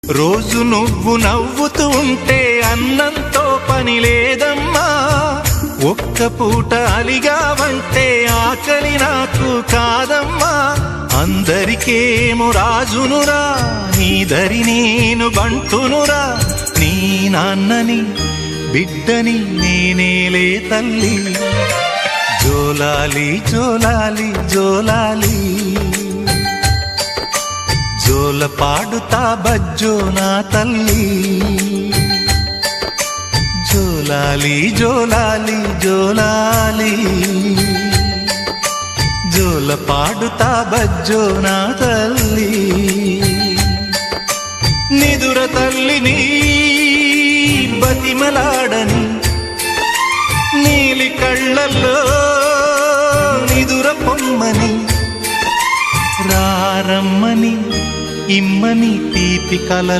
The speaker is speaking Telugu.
రోజు నువ్వు నవ్వుతూ ఉంటే అన్నంతో పని లేదమ్మా. ఒక్క పూట అలిగావంటే ఆకలి నాకు కాదమ్మా. అందరికేమో రాజునురా, నీ దరి నేను బంటునురా. నీ నాన్నని బిడ్డని నేనేలే తల్లి. జోలాలి జోలాలి జోలాలి, జోల పాడుతా బజ్జో నా తల్లి. జోలాలి జోలాలి జోలాలి, జోల పాడుతా బజ్జో నా తల్లి. నిదుర తల్లిని బతిమలాడని, నీలి కళ్ళల్లో నిదుర పొమ్మని, రారమ్మని ఇమ్మని తీపి కల